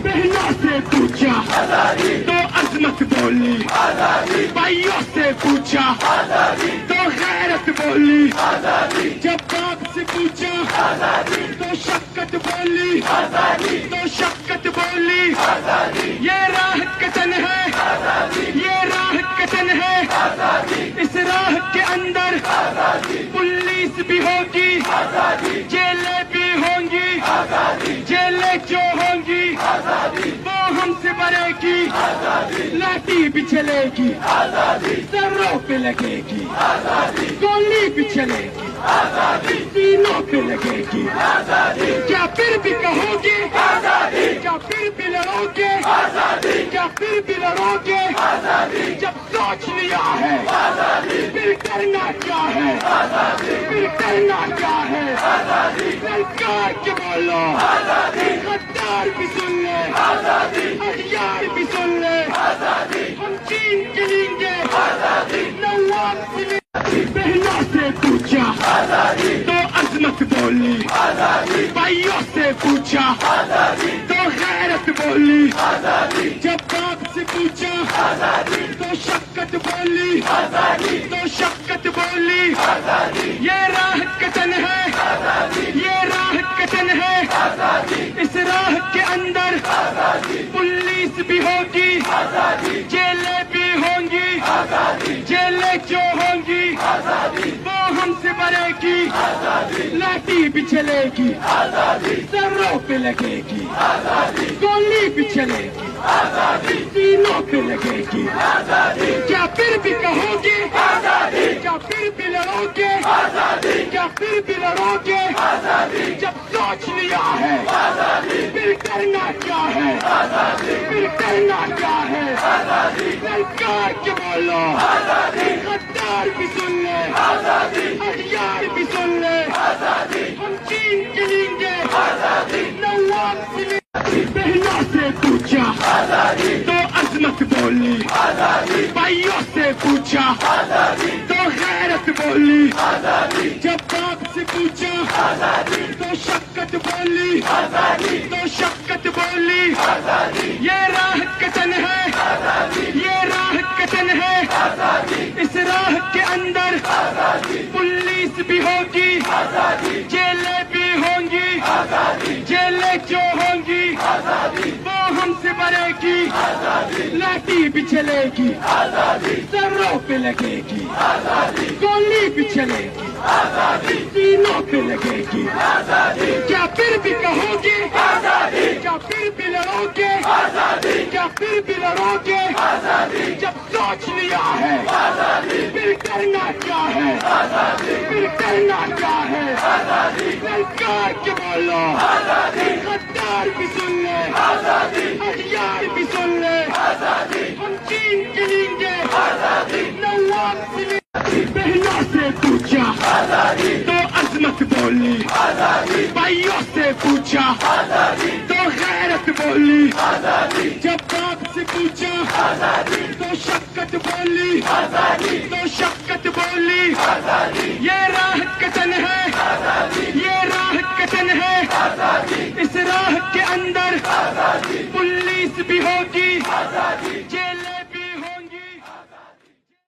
بہنوں سے پوچھا تو عظمت بولی، بھائیوں سے پوچھا تو غیرت بولی، جب باپ سے پوچھا تو شفقت بولی، تو شفقت بولی۔ یہ راہ کتن ہے، یہ راہ کتن ہے، اس راہ کے اندر پولیس بھی ہوگی، جیلیں بھی ہوں گی، جیلیں جو ہوں گی وہ ہم سے بڑھے گی، لاٹھی بھی چلے گی، سروں پہ لگے گی، گولی بھی چلے گی، سینوں پہ لگے گی۔ کیا پھر بھی کہو گے، کیا پھر بھی لڑو گے، کیا پھر بھی لڑو گے؟ جب سوچ لیا ہے پھر کرنا کیا ہے، پھر کرنا کیا ہے؟ سرکار کے بولو، غدار بھی سن لے، اخیار بھی سن لے، ہم چین کے لیں گے نواب سے۔ بہنوں سے پوچھا تو عظمت بولی، بھائیوں سے پوچھا تو غیرت بولی، جب باپ سے پوچھا تو شفقت بولی، تو شفقت بولی۔ یہ راہ کتن ہے، یہ راہ کتن ہے، اس راہ کے اندر پولیس بھی ہوگی، جیلیں بھی ہوں گی، جیلیں جو ہوں گی وہ ہم سے بڑھے گی، لاٹھی بھی چلے گی، سروں پہ لگے گی، گولی بھی چلے گی، سینوں پہ لگے گی۔ کیا پھر بھی کہو گے، کیا پھر بھی لڑو گے، کیا پھر بھی لڑو گے؟ جب سوچ لیا ہے پھر کرنا کیا ہے، پھر کرنا کیا ہے؟ سرکار کے بولو، غدار بھی سن لے، اخیار بھی سن لے، ہم چین کے لیں گے نواب سے۔ بہنوں سے پوچھا تو عظمت بولی، بھائیوں سے پوچھا تو غیرت بولی، جب باپ سے پوچھا تو شفقت بولی، تو شفقت بولی۔ یہ راہ کتن ہے، یہ راہ کتن ہے، اس راہ کے اندر پولیس بھی ہوگی، جیلیں بھی ہوں گی، جیلیں جو ہوں گی وہ ہم سے بڑھے گی، لاٹھی بھی چلے گی، سروں پہ لگے گی، گولی بھی چلے گی، سینوں پہ لگے گی۔ کیا پھر بھی کہو گے، کیا پھر بھی لڑو گے، کیا پھر بھی لڑو گے؟ جب سوچ لیا ہے پھر کرنا کیا ہے، پھر کرنا کیا ہے؟ سرکار کے بولو، غدار بھی سن لے، اخیار بھی سن لے، ہم چین کے لیں گے نواب سے۔ بہنوں سے پوچھا تو عظمت بولی، بھائیوں سے پوچھا تو غیرت بولی، جب باپ سے پوچھا تو شفقت بولی، تو شفقت بولی۔ یہ راہ کتن ہے، یہ راہ کتن ہے، اس راہ کے اندر پولیس بھی ہوگی، جیلیں